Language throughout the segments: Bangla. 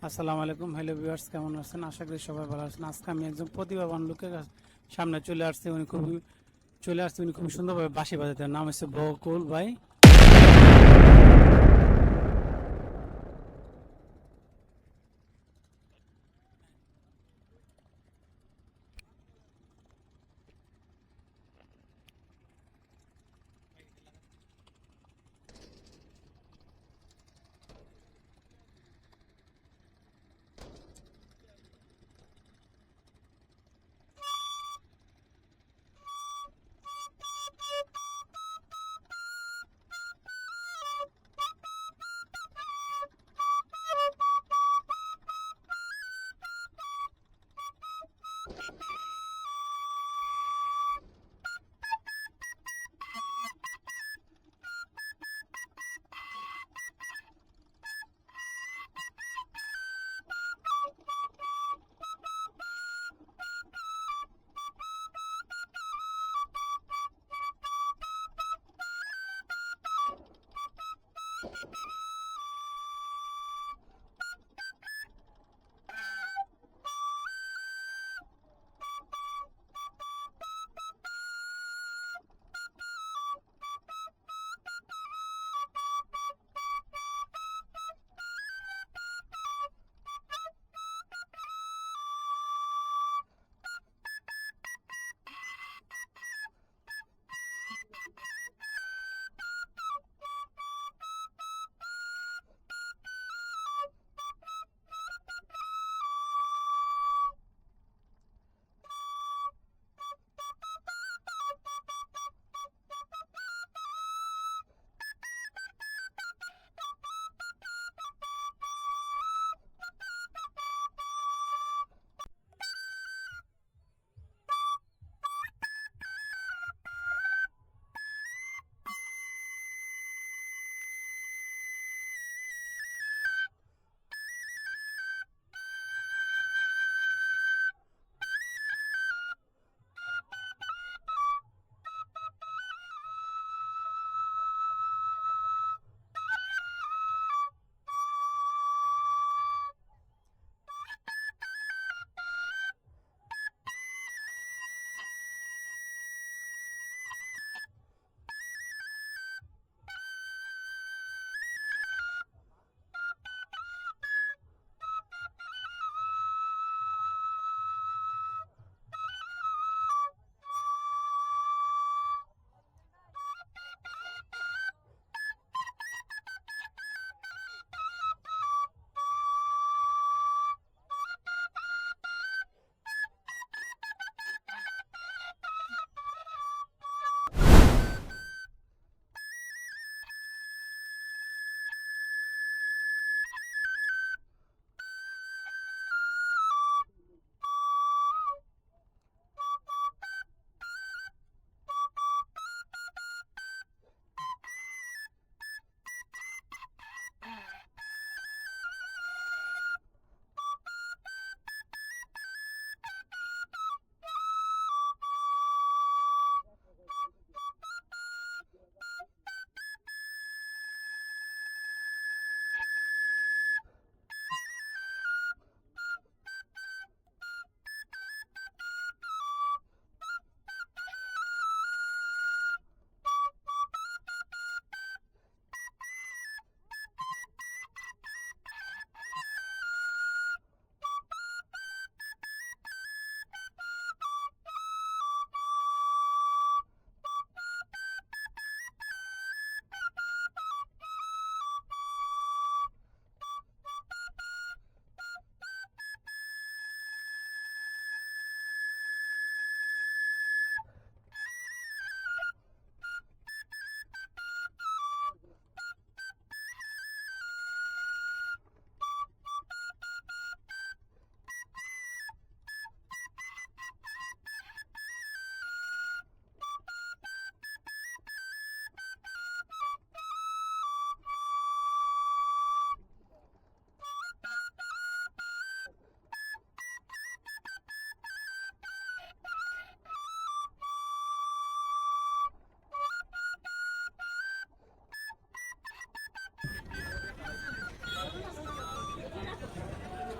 আসসালামু আলাইকুম, হ্যালো ভিউয়ার্স, কেমন আছেন? আশা করি সবাই ভালো আছেন। আজকে আমি একজন প্রতিভাবান লোকের সামনে চলে আসছে। উনি খুবই সুন্দরভাবে বাঁশি বাজাতে। নাম হচ্ছে বকুল ভাই।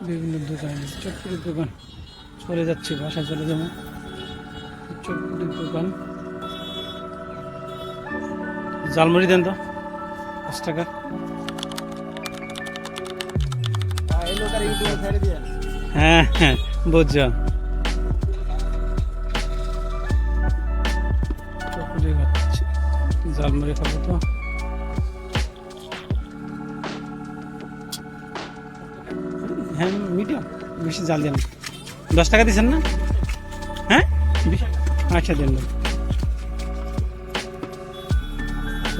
বিভিন্ন দোকান, চটপুরির দোকান। চলে যাচ্ছি, বাসায় চলে যাবো। চটপুরির দোকান। জালমুড়ি দেন তো 5 টাকা। হ্যাঁ হ্যাঁ বুঝছো। চটপুরি খাচ্ছি, জালমুড়ি খাবো তো। হ্যাঁ মিডিয়াম, বেশি জাল দেন। 10 টাকা দিচ্ছেন না? হ্যাঁ আচ্ছা দেন।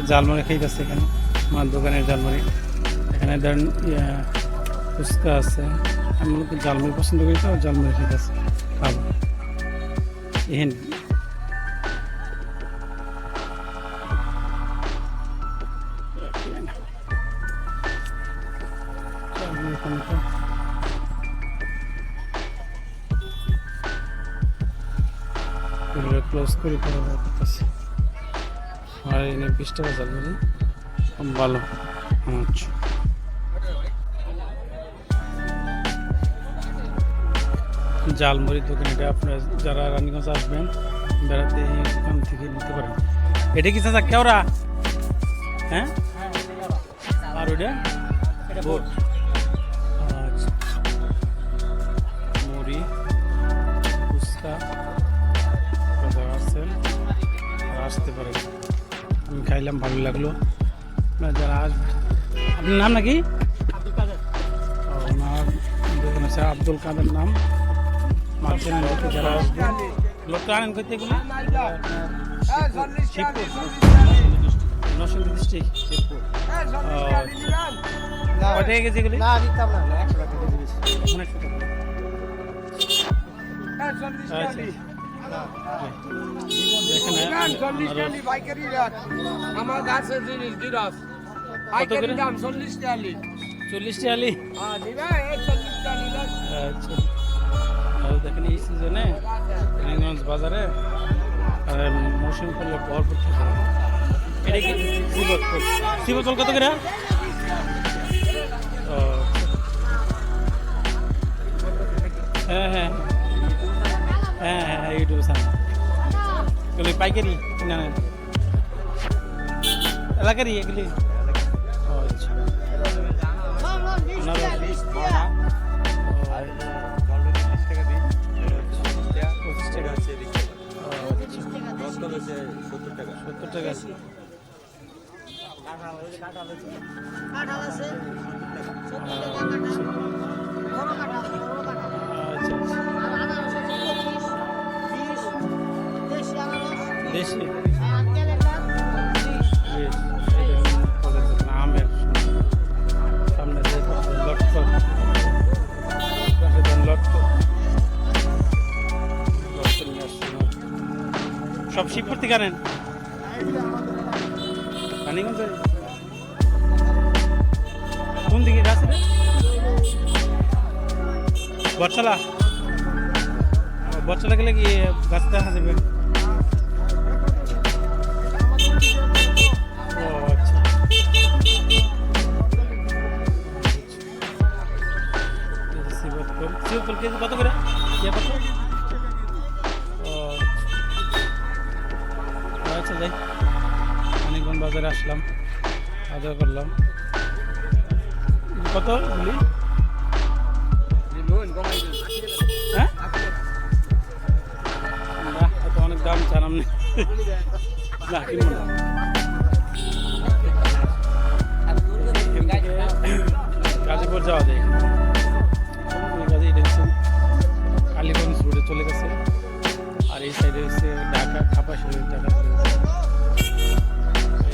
জালমুড়ি খাইতেছে এখানে, আমার দোকানের জালমুড়ি। এখানে ধরেন ফুচকা আছে। আমি মূলত জালমুড়ি পছন্দ করি তো, জালমুড়ি খাইতেছে, খাবো। এহেন ক্লোজ করে করতেছে। আর এনে 20 টাকা জালমুড়ি ভালো। আচ্ছা জালমুড়ির দোকান, এটা আপনারা যারা রানীগঞ্জ আসবেন বেড়াতে এই দোকান থেকে নিতে পারেন। এটা কি চাচা কেওড়া? হ্যাঁ আর ওইটা বোট। আচ্ছা মুড়ি ফুচকা আসছেন, আসতে পারেন। আমি খাইলাম, ভালো লাগলো। যারা আসবে, আপনার নাম নাকি? ওনার দোকান আছে আব্দুল কাদের নাম। মাছের লোকে যারা আসবে, লোকটা আনেন করতে এগুলো নরসিংদী ডিস্ট্রিক্ট শিবপুর। কত টাকা কেজি এগুলি? 100 টাকা। আমার গাছের জিনিস গিরস পাইকারি দাম 40 টাকা। 40 টাকা। হ্যাঁ দিবা 40 টাকা। আচ্ছা দেখেন এই সিজনে রানীগঞ্জ বাজারে মৌসুমি করলে ভরপুর থাকে। এটা কি শিবতল? শিবতল কত করে? হ্যাঁ হ্ঁ হ্যাঁ হ্যাঁ হ্যাঁ ইউটিউব এগুলি পাইকারি না এলাকারই এগুলি? আচ্ছা দেশি আমের সামনে সব শিবপুর থেকে আনেন? রানীগঞ্জ কোন দিকে আছে? বটতলা। বটতলা গেলে কি গাছ দেখা যাবে? ও আচ্ছা শিবপুর কেজি কত করে? আচ্ছা যাই, অনেকক্ষণ বাজারে আসলাম, খাওয়া করলাম। কত বলি? হ্যাঁ না এত অনেক দাম চান আপনি? না কিনবো না। গাজীপুর যাওয়া যায়, কালীগঞ্জ রোডে চলে গেছে। আর এই সাইডে হচ্ছে ঢাকা খাপাশি ঢাকা চলে গেছে।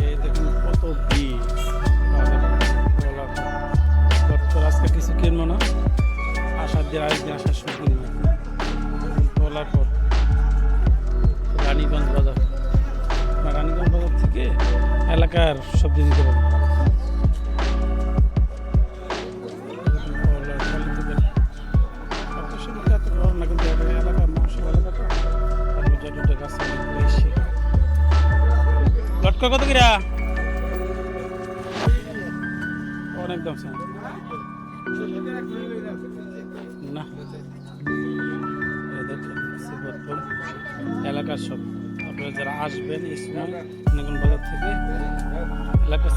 এই দেখুন কত ভিড়। আজকে কিছু কিনবো না, আসার দিন আরেকদিন আসার সময় কিনবো। তোলার পর রানীগঞ্জ বাজার, রানীগঞ্জ বাজার থেকে এলাকার সবজি নিতে পারবো। লটকা কত কিরা? অনেক দাম। এলাকার সব। আপনারা যারা আসবেন এই সময় বাজার থেকে এলাকার